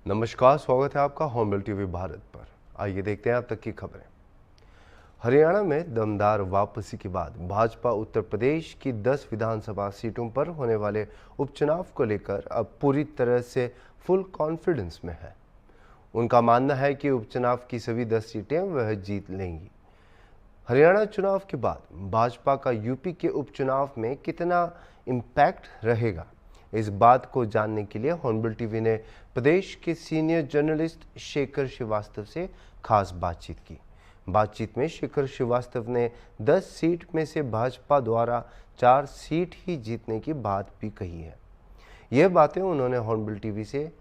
नमस्कार, स्वागत है आपका हॉर्नबिल टीवी भारत पर। आइए देखते हैं अब तक की खबरें। हरियाणा में दमदार वापसी के बाद भाजपा उत्तर प्रदेश की 10 विधानसभा सीटों पर होने वाले उपचुनाव को लेकर अब पूरी तरह से फुल कॉन्फिडेंस में है। उनका मानना है कि उपचुनाव की सभी 10 सीटें वह जीत लेंगी। हरियाणा चुनाव के बाद भाजपा का यूपी के उपचुनाव में कितना इम्पैक्ट रहेगा, इस बात को जानने के लिए हॉर्नबिल टीवी ने प्रदेश के सीनियर जर्नलिस्ट शेखर श्रीवास्तव से खास बातचीत की। बातचीत में शेखर श्रीवास्तव ने 10 सीट में से भाजपा द्वारा 4 सीट ही जीतने की बात भी कही है। यह बातें उन्होंने हॉर्नबिल टीवी से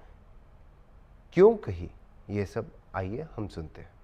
क्यों कही, ये सब आइए हम सुनते हैं।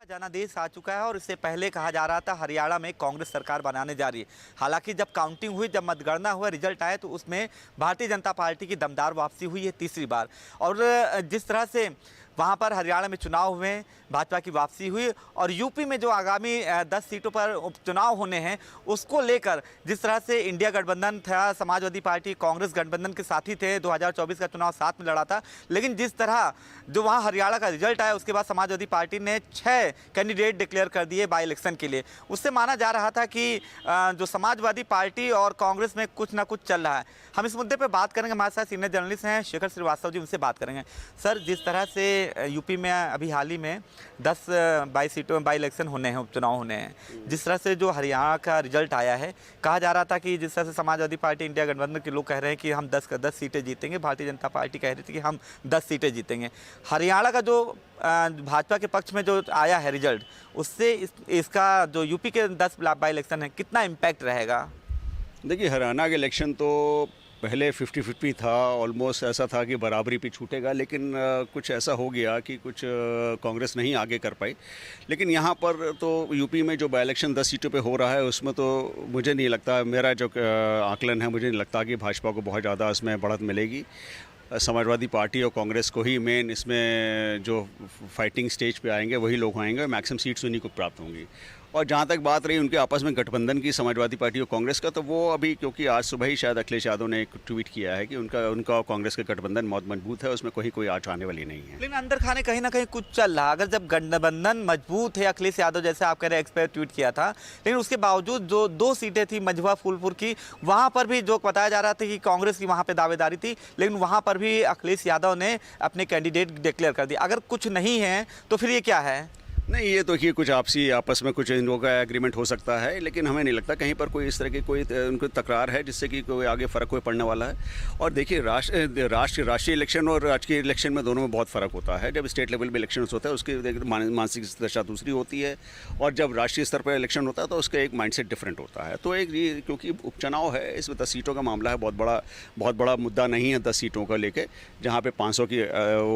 जनादेश आ चुका है और इससे पहले कहा जा रहा था हरियाणा में कांग्रेस सरकार बनाने जा रही है। हालांकि जब काउंटिंग हुई, जब मतगणना हुआ, रिजल्ट आया तो उसमें भारतीय जनता पार्टी की दमदार वापसी हुई है तीसरी बार। और जिस तरह से वहां पर हरियाणा में चुनाव हुए, भाजपा की वापसी हुई और यूपी में जो आगामी 10 सीटों पर उपचुनाव होने हैं उसको लेकर जिस तरह से इंडिया गठबंधन था, समाजवादी पार्टी कांग्रेस गठबंधन के साथी थे, 2024 का चुनाव साथ में लड़ा था। लेकिन जिस तरह जो वहाँ हरियाणा का रिजल्ट आया उसके बाद समाजवादी पार्टी ने 6 कैंडिडेट डिक्लेयर कर दिए बाई इलेक्शन के लिए। उससे माना जा रहा था कि जो समाजवादी पार्टी और कांग्रेस में कुछ ना कुछ चल रहा है। हम इस मुद्दे पर बात करेंगे, हमारे साथ सीनियर जर्नलिस्ट हैं शेखर श्रीवास्तव जी, उनसे बात करेंगे। सर, जिस तरह से यूपी में अभी हाल ही में 10 22 सीटों में बाई इलेक्शन होने हैं, उपचुनाव होने हैं, जिस तरह से जो हरियाणा का रिजल्ट आया है, कहा जा रहा था कि जिस तरह से समाजवादी पार्टी इंडिया गठबंधन के लोग कह रहे हैं कि हम 10 सीटें जीतेंगे, भारतीय जनता पार्टी कह रही थी कि हम 10 सीटें जीतेंगे। हरियाणा का जो भाजपा के पक्ष में जो आया है रिजल्ट, उससे इसका जो यूपी के 10 बाई इलेक्शन है कितना इम्पैक्ट रहेगा? देखिए, हरियाणा के इलेक्शन तो पहले 50-50 था, ऑलमोस्ट ऐसा था कि बराबरी पे छूटेगा, लेकिन कुछ ऐसा हो गया कि कुछ कांग्रेस नहीं आगे कर पाई। लेकिन यहाँ पर तो यूपी में जो बाई इलेक्शन 10 सीटों पे हो रहा है उसमें तो मुझे नहीं लगता, मेरा जो आकलन है, मुझे नहीं लगता कि भाजपा को बहुत ज़्यादा इसमें बढ़त मिलेगी। समाजवादी पार्टी और कांग्रेस को ही मेन इसमें जो फाइटिंग स्टेज पे आएंगे वही लोग आएंगे और मैक्सिमम सीट्स उन्हीं को प्राप्त होंगी। और जहाँ तक बात रही उनके आपस में गठबंधन की, समाजवादी पार्टी और कांग्रेस का, तो वो अभी क्योंकि आज सुबह ही शायद अखिलेश यादव ने एक ट्वीट किया है कि उनका कांग्रेस का गठबंधन बहुत मजबूत है, उसमें कोई आँच आने वाली नहीं है। लेकिन अंदर खाने कहीं ना कहीं कुछ चल रहा। अगर जब गठबंधन मजबूत है, अखिलेश यादव जैसे आप कह रहे हैं एक्सपर्ट ट्वीट किया था, लेकिन उसके बावजूद जो 2 सीटें थी मझवा फूलपुर की, वहाँ पर भी जो बताया जा रहा था कि कांग्रेस की वहाँ पर दावेदारी थी, लेकिन वहाँ पर भी अखिलेश यादव ने अपने कैंडिडेट डिक्लेयर कर दिया। अगर कुछ नहीं है तो फिर ये क्या है? नहीं, ये तो कि कुछ आपस में कुछ इन लोगों का एग्रीमेंट हो सकता है, लेकिन हमें नहीं लगता कहीं पर कोई इस तरह की कोई उनको तकरार है जिससे कि कोई आगे फ़र्क कोई पड़ने वाला है। और देखिए, राष्ट्रीय इलेक्शन और राजकीय इलेक्शन में दोनों में बहुत फ़र्क होता है। जब स्टेट लेवल पे इलेक्शन होता है उसकी मानसिक दशा दूसरी होती है, और जब राष्ट्रीय स्तर पर इलेक्शन होता है तो उसका एक माइंडसेट डिफरेंट होता है। तो एक ये क्योंकि उपचुनाव है, इसमें 10 सीटों का मामला है, बहुत बड़ा मुद्दा नहीं है 10 सीटों का लेके। जहाँ पे 500 की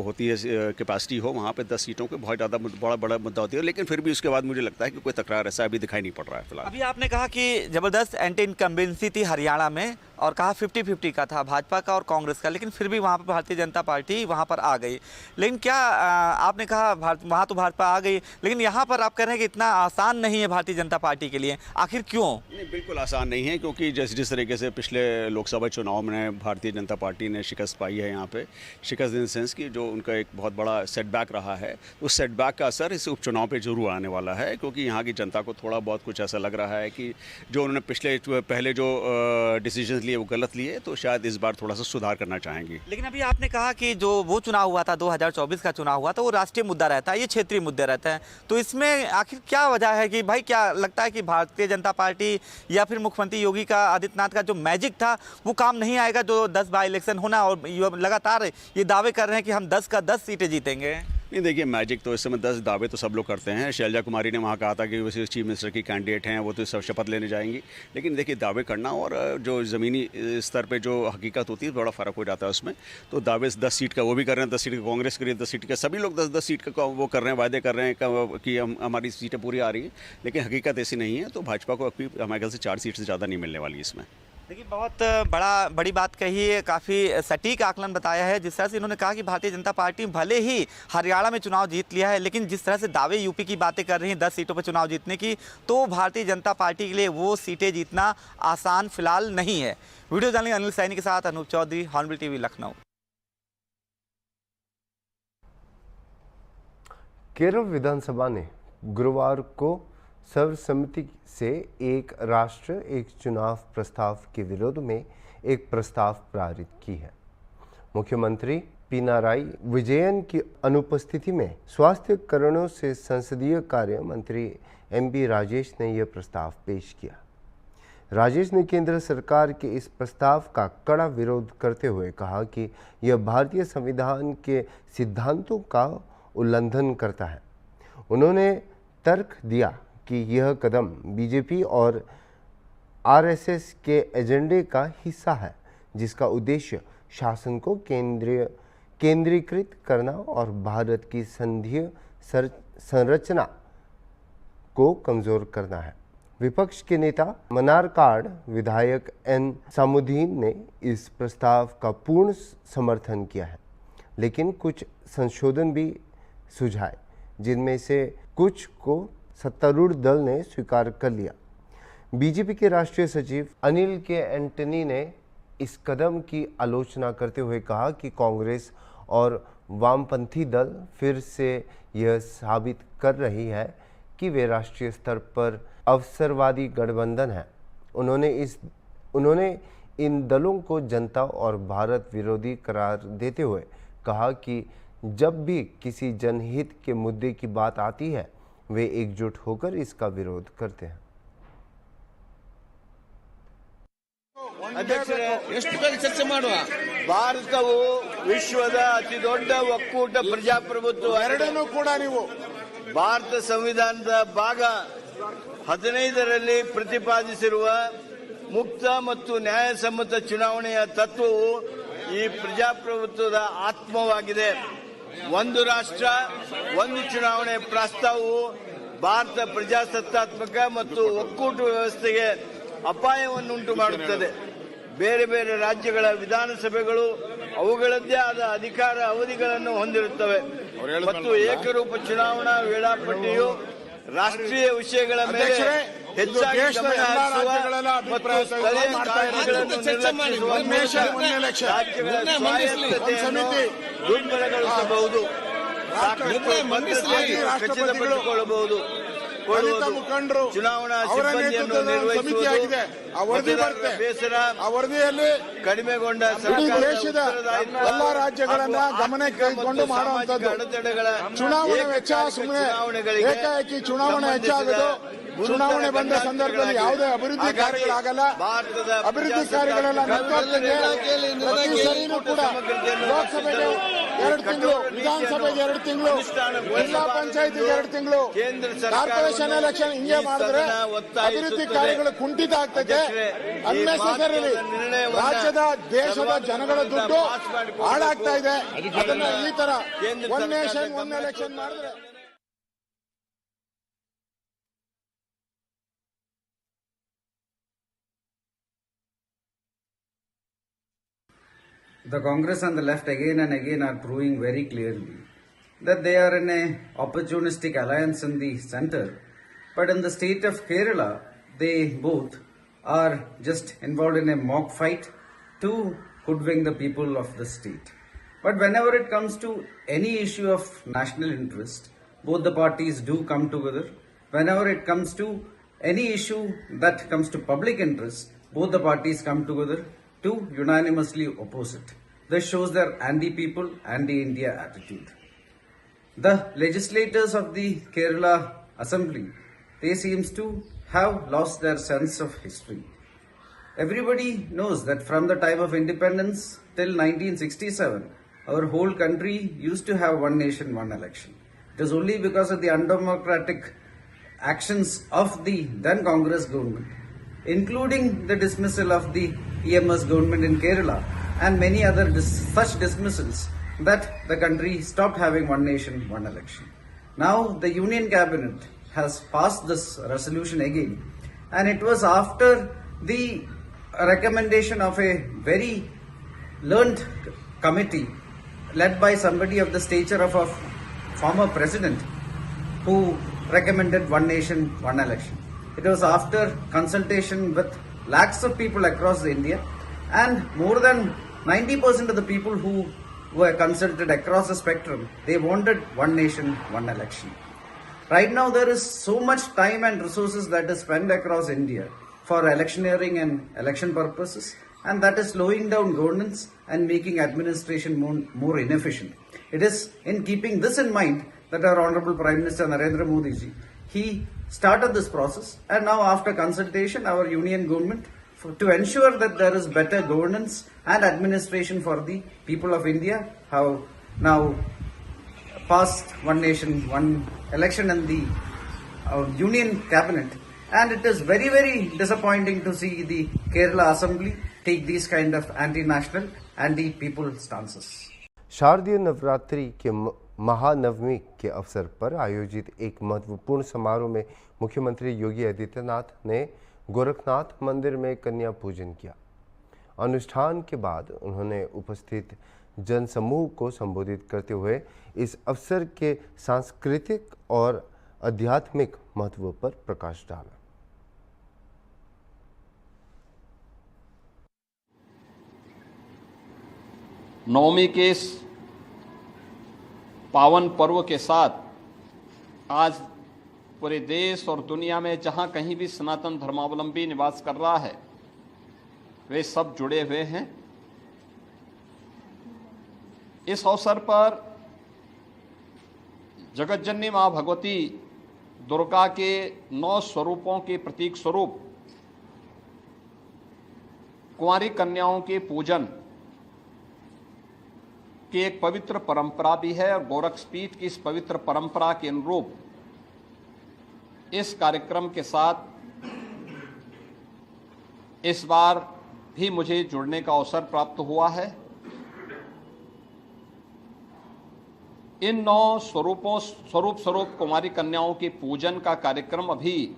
होती है कैपेसिटी हो, वहाँ पे 10 सीटों के बहुत ज़्यादा बड़ा मुद्दा होती है। लेकिन फिर भी उसके बाद मुझे लगता है कि कोई तकरार ऐसा अभी दिखाई नहीं पड़ रहा है फिलहाल। अभी आपने कहा कि जबरदस्त एंटी इनकम्बेंसी थी हरियाणा में और कहा 50-50 का था भाजपा का और कांग्रेस का, लेकिन फिर भी वहाँ पर भारतीय जनता पार्टी वहाँ पर आ गई। लेकिन क्या आपने कहा वहाँ तो भाजपा आ गई, लेकिन यहाँ पर आप कह रहे हैं कि इतना आसान नहीं है भारतीय जनता पार्टी के लिए, आखिर क्यों? नहीं, बिल्कुल आसान नहीं है, क्योंकि जिस तरीके से पिछले लोकसभा चुनाव में भारतीय जनता पार्टी ने शिकस्त पाई है, यहाँ पे शिकस्त इन सेंस की जो उनका एक बहुत बड़ा सेटबैक रहा है, उस सेटबैक का असर इस उपचुनाव पे जरूर आने वाला है। क्योंकि यहाँ की जनता को थोड़ा बहुत कुछ ऐसा लग रहा है कि जो उन्होंने पहले जो डिसीजन लिए वो गलत लिए, तो शायद इस बार थोड़ा सा सुधार करना चाहेंगी। लेकिन अभी आपने कहा कि जो वो चुनाव हुआ था, 2024 का चुनाव हुआ था, वो राष्ट्रीय मुद्दा रहता है, ये क्षेत्रीय मुद्दे रहते हैं। तो इसमें आखिर क्या वजह है कि भाई, क्या लगता है कि भारतीय जनता पार्टी या फिर मुख्यमंत्री योगी का, आदित्यनाथ का जो मैजिक था वो काम नहीं आएगा? जो 10 बाई इलेक्शन होना और लगातार ये दावे कर रहे हैं कि हम 10 का 10 सीटें जीतेंगे। नहीं, देखिए, मैजिक तो इस समय 10 दावे तो सब लोग करते हैं। शैलजा कुमारी ने वहाँ कहा था कि वो चीफ मिनिस्टर की कैंडिडेट हैं, वो तो सब शपथ लेने जाएंगी। लेकिन देखिए, दावे करना और जो ज़मीनी स्तर पे जो हकीकत होती है बड़ा फ़र्क हो जाता है उसमें। तो दावे 10 सीट का वो भी कर रहे हैं, 10 सीट का कांग्रेस कर रही है, 10 सीट का सभी लोग 10-10 सीट का वो कर रहे हैं, वादे कर रहे हैं कि हमारी सीटें पूरी आ रही हैं। लेकिन हकीकत ऐसी नहीं है। तो भाजपा को हमारे ख्याल से 4 सीट से ज़्यादा नहीं मिलने वाली इसमें। देखिए, बहुत बड़ी बात कही है, काफ़ी सटीक आकलन बताया है। जिस तरह से इन्होंने कहा कि भारतीय जनता पार्टी भले ही हरियाणा में चुनाव जीत लिया है, लेकिन जिस तरह से दावे यूपी की बातें कर रही हैं 10 सीटों पर चुनाव जीतने की, तो भारतीय जनता पार्टी के लिए वो सीटें जीतना आसान फिलहाल नहीं है। वीडियो जर्नलिस्ट अनिल सैनी के साथ अनूप चौधरी, हॉर्नबिल टीवी, लखनऊ। केरल विधानसभा ने गुरुवार को सर्वसम्मति से एक राष्ट्र एक चुनाव प्रस्ताव के विरोध में एक प्रस्ताव पारित की है। मुख्यमंत्री पिनाराई विजयन की अनुपस्थिति में स्वास्थ्य कारणों से संसदीय कार्य मंत्री एमबी राजेश ने यह प्रस्ताव पेश किया। राजेश ने केंद्र सरकार के इस प्रस्ताव का कड़ा विरोध करते हुए कहा कि यह भारतीय संविधान के सिद्धांतों का उल्लंघन करता है। उन्होंने तर्क दिया कि यह कदम बीजेपी और आरएसएस के एजेंडे का हिस्सा है, जिसका उद्देश्य शासन को केंद्रीकृत करना और भारत की संघीय संरचना को कमजोर करना है। विपक्ष के नेता मनारकाड़ विधायक एन सामुद्दीन ने इस प्रस्ताव का पूर्ण समर्थन किया है, लेकिन कुछ संशोधन भी सुझाए, जिनमें से कुछ को सत्तारूढ़ दल ने स्वीकार कर लिया। बीजेपी के राष्ट्रीय सचिव अनिल के एंटनी ने इस कदम की आलोचना करते हुए कहा कि कांग्रेस और वामपंथी दल फिर से यह साबित कर रही है कि वे राष्ट्रीय स्तर पर अवसरवादी गठबंधन है। उन्होंने इन दलों को जनता और भारत विरोधी करार देते हुए कहा कि जब भी किसी जनहित के मुद्दे की बात आती है, वे एकजुट होकर इसका विरोध करते हैं। ಅಧ್ಯಕ್ಷರೇ, ಎಷ್ಟು ಬೇಗ ಚರ್ಚೆ ಮಾಡುವ? ಭಾರತವು ವಿಶ್ವದ ಅತಿ ದೊಡ್ಡ ಒಕ್ಕೂಟ ಪ್ರಜಾಪ್ರಭುತ್ವ. ಎರಡನ್ನೂ ಕೂಡ ನೀವು ಭಾರತ ಸಂವಿಧಾನದ ಭಾಗ 15ರಲ್ಲಿ ಪ್ರತಿಪಾದಿಸಿರುವ ಮುಕ್ತ ಮತ್ತು ನ್ಯಾಯಸಮ್ಮತ ಚುನಾವಣೆಯ ತತ್ವವು ಈ ಪ್ರಜಾಪ್ರಭುತ್ವದ ಆತ್ಮವಾಗಿದೆ. ಒಂದು ರಾಷ್ಟ್ರ ಒಂದು ಚುನಾವಣೆ ಪ್ರಸ್ತಾವವು ಭಾರತ ಪ್ರಜಾಸತ್ತಾತ್ಮಕ ಮತ್ತು ಒಕ್ಕೂಟ ವ್ಯವಸ್ಥೆಗೆ ಅಪಾಯವನ್ನುಂಟು ಮಾಡುತ್ತದೆ. ಬೇರೆ ಬೇರೆ ರಾಜ್ಯಗಳ ವಿಧಾನಸಭೆಗಳು ಅವುಗಳದ್ದೇ ಆದ ಅಧಿಕಾರ ಅವಧಿಗಳನ್ನು ಹೊಂದಿರುತ್ತವೆ ಮತ್ತು ಏಕರೂಪ ಚುನಾವಣಾ ವೇಳಾಪಟ್ಟಿಯು ರಾಷ್ಟ್ರೀಯ ವಿಷಯಗಳ ಮೇಲೆ ಹೆಚ್ಚಾಗಿ ಗಮನ ಹರಿಸುವ ಮತ್ತು ಸ್ಥಳೀಯ ಕಾರಣಗಳನ್ನು ನಿರ್ಲಕ್ಷಿಸುವ ರಾಜ್ಯಗಳ ಸ್ವಾಯತ್ತತೆಯನ್ನು ದುರ್ಬಲಗೊಳಿಸಬಹುದು. ಸಾಕಷ್ಟು ಭದ್ರತೆಯನ್ನು ಖಚಿತಪಡಿಸಿಕೊಳ್ಳಬಹುದು. ಚುನಾವಣಾ ಸಿಬ್ಬಂದಿಯನ್ನು ನಿರ್ವಹಿಸುವುದು ಬೇಸರ ಕಡಿಮೆಗೊಂಡ ದೇಶದ ಎಲ್ಲ ರಾಜ್ಯಗಳನ್ನ ಗಮನಕ್ಕೆ ತೆಗೆದುಕೊಂಡು ಮಾಡುವಂತದ್ದು. ಚುನಾವಣೆ ವೆಚ್ಚ ಸುಮ್ಮನೆ ಏಕಾಏಕಿ ಚುನಾವಣೆ ಹೆಚ್ಚಾಗೋದು, ಚುನಾವಣೆ ಬಂದ ಸಂದರ್ಭದಲ್ಲಿ ಯಾವುದೇ ಅಭಿವೃದ್ಧಿ ಕಾರ್ಯಗಳಾಗಲ್ಲ. ಅಭಿವೃದ್ಧಿ ಕಾರ್ಯಗಳೆಲ್ಲ ನಿಂತೋಗ್ತದೆ. ಪ್ರತಿ ಸರಿನೂ ಕೂಡ ಲೋಕಸಭೆಗೆ 2 ತಿಂಗಳು, ವಿಧಾನಸಭೆಗೆ 2 ತಿಂಗಳು, ಜಿಲ್ಲಾ ಪಂಚಾಯತಿಗೆ 2 ತಿಂಗಳು, ಕಾರ್ಪೊರೇಷನ್ ಎಲೆಕ್ಷನ್ ಹಿಂಗೆ ಮಾಡಿದ್ರೆ ಅಭಿವೃದ್ಧಿ ಕಾರ್ಯಗಳು ಕುಂಠಿತ ಆಗ್ತದೆ. ಅನ್ನೆಸೆಸರಿಲಿ ರಾಜ್ಯದ ದೇಶದ ಜನಗಳ ದುಡ್ಡು ಹಾಳಾಗ್ತಾ ಇದೆ. ಅದನ್ನ ಈ ತರ ಒನ್ ನೇಷನ್ ಒನ್ ಎಲೆಕ್ಷನ್ ಮಾಡಿದ್ರೆ The Congress and the left again and again are proving very clearly that they are in a opportunistic alliance in the center, but in the state of Kerala, they both are just involved in a mock fight to hoodwink the people of the state. But whenever it comes to any issue of national interest, both the parties do come together. Whenever it comes to any issue that comes to public interest, both the parties come together to unanimously oppose it. This shows their anti-people, anti-India attitude. The legislators of the Kerala Assembly, they seems to have lost their sense of history. Everybody knows that from the time of independence till 1967, our whole country used to have one nation, one election. It is only because of the undemocratic actions of the then Congress government, including the dismissal of the EMS government in Kerala and many other such dismissals, that the country stopped having one nation, one election. Now the Union Cabinet has passed this resolution again, and it was after the a recommendation of a very learned committee led by somebody of the stature of a former president who recommended one nation, one election. It was after consultation with lakhs of people across India, and more than 90% of the people who were consulted across the spectrum, they wanted one nation, one election. Right now there is so much time and resources that is spent across India for electioneering and election purposes, and that is slowing down governance and making administration more inefficient. It is in keeping this in mind that our Honorable Prime Minister Narendra Modi ji, he started this process, and now after consultation our union government, to ensure that there is better governance and administration for the people of India, have now passed one nation, one election in the union cabinet. And it is very, very disappointing to see the Kerala Assembly take these kind of anti-national, anti-people stances. शारदीय नवरात्रि के महानवमी के अवसर पर आयोजित एक महत्वपूर्ण समारोह में मुख्यमंत्री योगी आदित्यनाथ ने गोरखनाथ मंदिर में कन्या पूजन किया। अनुष्ठान के बाद उन्होंने उपस्थित जनसमूह को संबोधित करते हुए इस अवसर के सांस्कृतिक और आध्यात्मिक महत्व पर प्रकाश डाला। नवमी के इस पावन पर्व के साथ आज पूरे देश और दुनिया में जहां कहीं भी सनातन धर्मावलंबी निवास कर रहा है, वे सब जुड़े हुए हैं। इस अवसर पर जगतजननी मां भगवती दुर्गा के 9 स्वरूपों के प्रतीक स्वरूप कुंवारी कन्याओं के पूजन की एक पवित्र परंपरा भी है, और गोरक्षपीठ की इस पवित्र परंपरा के अनुरूप इस कार्यक्रम के साथ इस बार भी मुझे जुड़ने का अवसर प्राप्त हुआ है। इन 9 स्वरूप कुमारी कन्याओं के पूजन का कार्यक्रम अभी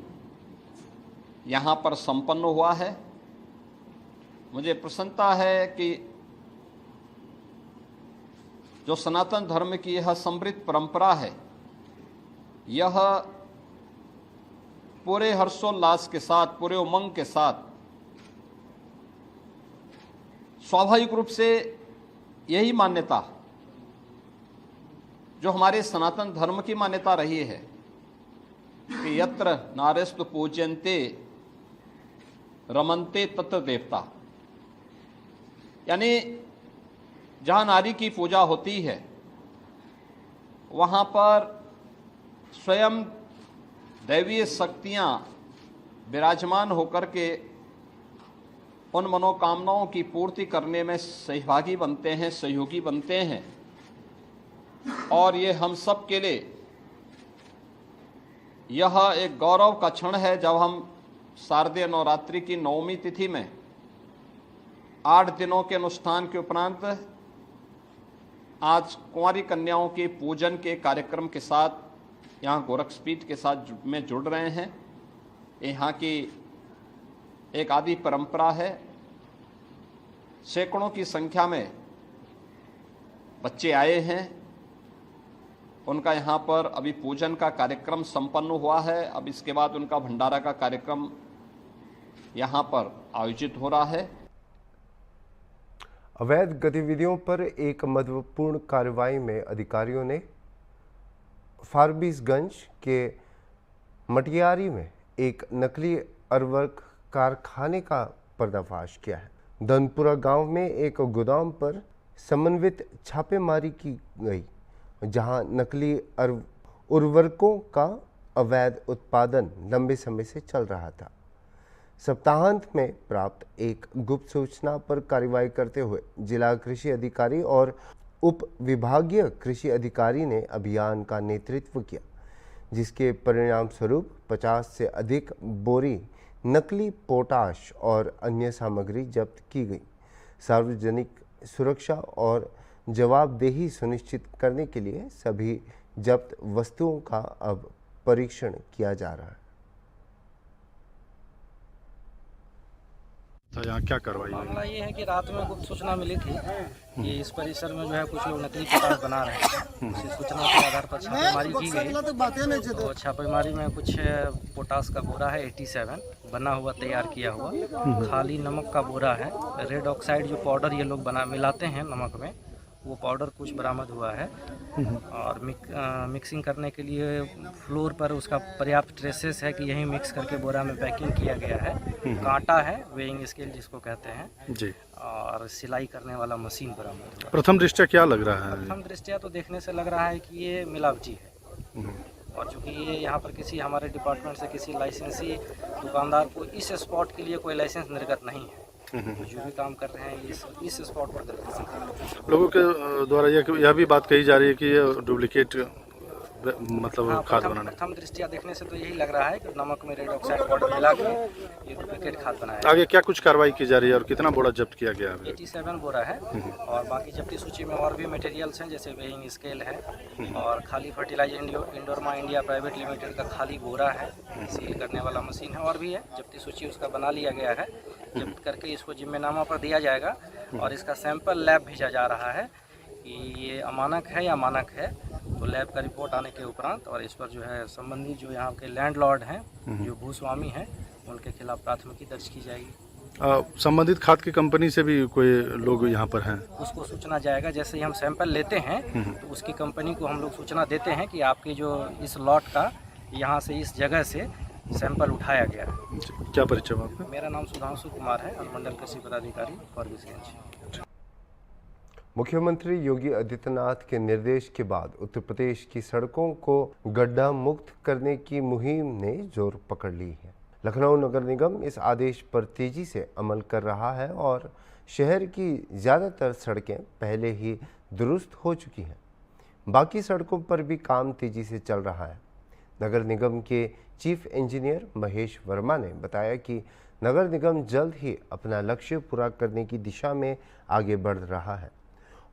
यहाँ पर संपन्न हुआ है। मुझे प्रसन्नता है कि जो सनातन धर्म की यह समृद्ध परंपरा है, यह पूरे हर्षोल्लास के साथ, पूरे उमंग के साथ, स्वाभाविक रूप से यही मान्यता जो हमारे सनातन धर्म की मान्यता रही है कि यत्र नारेस्तु पूज्यन्ते रमन्ते तत्र देवता, यानी जहाँ नारी की पूजा होती है वहाँ पर स्वयं दैवीय शक्तियाँ विराजमान होकर के उन मनोकामनाओं की पूर्ति करने में सहभागी बनते हैं, सहयोगी बनते हैं। और ये हम सब के लिए यह एक गौरव का क्षण है जब हम शारदीय नवरात्रि की नवमी तिथि में 8 दिनों के अनुष्ठान के उपरांत आज कुंवारी कन्याओं के पूजन के कार्यक्रम के साथ यहाँ गोरक्षपीठ के साथ में जुड़ रहे हैं। यहाँ की एक आदि परंपरा है। सैकड़ों की संख्या में बच्चे आए हैं। उनका यहाँ पर अभी पूजन का कार्यक्रम संपन्न हुआ है। अब इसके बाद उनका भंडारा का कार्यक्रम यहाँ पर आयोजित हो रहा है। अवैध गतिविधियों पर एक महत्वपूर्ण कार्रवाई में अधिकारियों ने फारबिसगंज के मटियारी में एक नकली अरवर्क कारखाने का पर्दाफाश किया है। धनपुरा गांव में एक गोदाम पर समन्वित छापेमारी की गई, जहां नकली उर्वरकों का अवैध उत्पादन लंबे समय से चल रहा था। सप्ताहांत में प्राप्त एक गुप्त सूचना पर कार्रवाई करते हुए जिला कृषि अधिकारी और उप विभागीय कृषि अधिकारी ने अभियान का नेतृत्व किया, जिसके परिणाम स्वरूप 50 से अधिक बोरी नकली पोटाश और अन्य सामग्री जब्त की गई। सार्वजनिक सुरक्षा और जवाबदेही सुनिश्चित करने के लिए सभी जब्त वस्तुओं का अब परीक्षण किया जा रहा है। था, यहाँ क्या कार्रवाई हुई? मामला ये है कि रात में कुछ सूचना मिली थी कि इस परिसर में जो है कुछ लोग नकली पोटास बना रहे हैं। उसी सूचना के आधार पर छापेमारी की गई। तो छापेमारी में कुछ पोटास का बोरा है 87 बना हुआ, तैयार किया हुआ। खाली नमक का बोरा है। रेड ऑक्साइड जो पाउडर ये लोग मिलाते हैं नमक में, वो पाउडर कुछ बरामद हुआ है। और मिक्सिंग करने के लिए फ्लोर पर उसका पर्याप्त ट्रेसेस है कि यही मिक्स करके बोरा में पैकिंग किया गया है। कांटा है, वेइंग स्केल जिसको कहते हैं जी, और सिलाई करने वाला मशीन बरामद हुआ। प्रथम दृष्टया क्या लग रहा है? प्रथम दृष्टया तो देखने से लग रहा है कि ये मिलावटी है। और चूँकि ये यहाँ पर किसी हमारे डिपार्टमेंट से किसी लाइसेंसी दुकानदार को इस स्पॉट के लिए कोई लाइसेंस निर्गत नहीं है। तो जो भी काम कर रहे हैं इस स्पॉट पर गलती से कर रहे हैं। लोगों के द्वारा यह भी बात कही जा रही है कि ये डुप्लीकेट मतलब खाद बनाने। प्रथम दृष्टिया देखने से तो यही लग रहा है कि नमक में रेड ऑक्साइड पाउडर मिला के ये डुप्लीकेट खाद बनाया। आगे क्या कुछ कार्रवाई की जा रही है और कितना बोरा जब्त किया गया है? 87 बोरा है। और बाकी जब्ती सूची में और भी मटेरियल्स हैं, जैसे वेइंग स्केल है और खाली फर्टिलाइजर इंडोरमा इंडिया प्राइवेट लिमिटेड का खाली बोरा है, सील करने वाला मशीन है और भी है। जब्ती सूची उसका बना लिया गया है। जब्त करके इसको जिम्मेनामा पर दिया जाएगा और इसका सैंपल लैब भेजा जा रहा है कि ये अमानक है या मानक है। तो लैब का रिपोर्ट आने के उपरांत और इस पर जो है संबंधित जो यहाँ के लैंडलॉर्ड हैं, जो भूस्वामी हैं, उनके खिलाफ प्राथमिकी दर्ज की जाएगी। संबंधित खाद की कंपनी से भी कोई लोग यहाँ पर हैं? उसको सूचना जाएगा। जैसे ही हम सैंपल लेते हैं तो उसकी कंपनी को हम लोग सूचना देते हैं कि आपकी जो इस लॉट का यहाँ से इस जगह से सैंपल उठाया गया है। क्या परिचय है आपका? मेरा नाम सुधांशु कुमार है, अनुमंडल कृषि पदाधिकारी फॉरबिसगंज। मुख्यमंत्री योगी आदित्यनाथ के निर्देश के बाद उत्तर प्रदेश की सड़कों को गड्ढा मुक्त करने की मुहिम ने जोर पकड़ ली है। लखनऊ नगर निगम इस आदेश पर तेजी से अमल कर रहा है और शहर की ज़्यादातर सड़कें पहले ही दुरुस्त हो चुकी हैं। बाकी सड़कों पर भी काम तेजी से चल रहा है। नगर निगम के चीफ इंजीनियर महेश वर्मा ने बताया कि नगर निगम जल्द ही अपना लक्ष्य पूरा करने की दिशा में आगे बढ़ रहा है।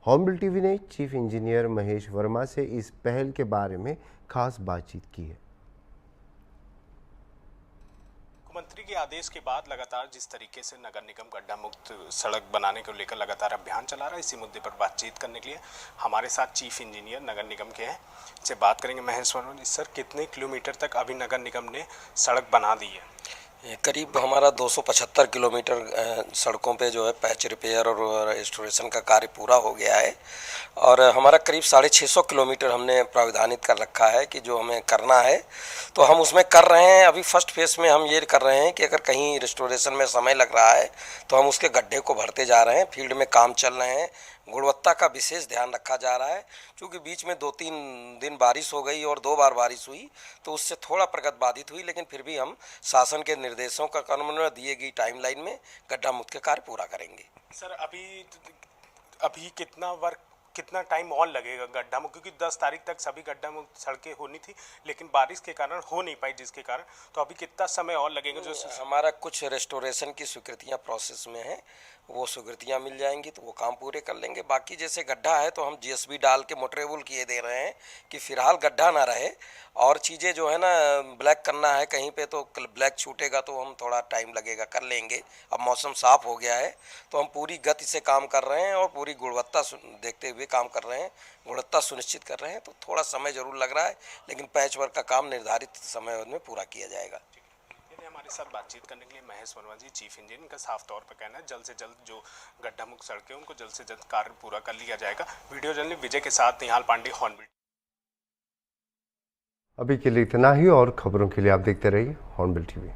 हॉर्नबिल टीवी ने चीफ इंजीनियर महेश वर्मा से इस पहल के बारे में खास बातचीत की है। मुख्यमंत्री के आदेश के बाद लगातार जिस तरीके से नगर निगम गड्ढा मुक्त सड़क बनाने को लेकर लगातार अभियान चला रहा है, इसी मुद्दे पर बातचीत करने के लिए हमारे साथ चीफ इंजीनियर नगर निगम के हैं। इससे बात करेंगे महेश वर्मा जी। सर, कितने किलोमीटर तक अभी नगर निगम ने सड़क बना दी है? करीब हमारा 275 किलोमीटर सड़कों पे जो है पैच रिपेयर और रेस्टोरेशन का कार्य पूरा हो गया है। और हमारा करीब 650 किलोमीटर हमने प्राविधानित कर रखा है कि जो हमें करना है तो हम उसमें कर रहे हैं। अभी फर्स्ट फेज में हम ये कर रहे हैं कि अगर कहीं रेस्टोरेशन में समय लग रहा है तो हम उसके गड्ढे को भरते जा रहे हैं। फील्ड में काम चल रहे हैं। गुणवत्ता का विशेष ध्यान रखा जा रहा है, क्योंकि बीच में 2-3 दिन बारिश हो गई और 2 बार बारिश हुई तो उससे थोड़ा प्रगति बाधित हुई, लेकिन फिर भी हम शासन के निर्देशों का अनुमति दिए गई टाइमलाइन में गड्ढा मुक्त के कार्य पूरा करेंगे। सर, अभी कितना टाइम और लगेगा गड्ढा मुक्त? क्योंकि 10 तारीख तक सभी गड्ढा मुक्त सड़कें होनी थी, लेकिन बारिश के कारण हो नहीं पाई, जिसके कारण तो अभी कितना समय और लगेगा? जो हमारा कुछ रेस्टोरेशन की स्वीकृतियाँ प्रोसेस में है, वो स्वीकृतियाँ मिल जाएंगी तो वो काम पूरे कर लेंगे। बाकी जैसे गड्ढा है तो हम जीएसबी डाल के मोटरेबल किए दे रहे हैं कि फिलहाल गड्ढा ना रहे। और चीज़ें जो है ना ब्लैक करना है कहीं पे तो ब्लैक छूटेगा तो हम थोड़ा टाइम लगेगा, कर लेंगे। अब मौसम साफ़ हो गया है तो हम पूरी गति से काम कर रहे हैं और पूरी गुणवत्ता देखते हुए काम कर रहे हैं, गुणवत्ता सुनिश्चित कर रहे हैं। तो थोड़ा समय ज़रूर लग रहा है, लेकिन पैच वर्क का काम निर्धारित समय में पूरा किया जाएगा। हमारे साथ बातचीत करने के लिए महेश वर्मा जी, चीफ इंजीनियर का साफ तौर पर कहना है जल्द से जल्द जो गड्ढा मुक्त सड़कें उनको जल्द से जल्द कार्य पूरा कर लिया जाएगा। वीडियो जर्नलिस्ट विजय के साथ निहाल पांडे, हॉर्नबिल। अभी के लिए इतना ही और खबरों के लिए आप देखते रहिए हॉर्नबिल टीवी।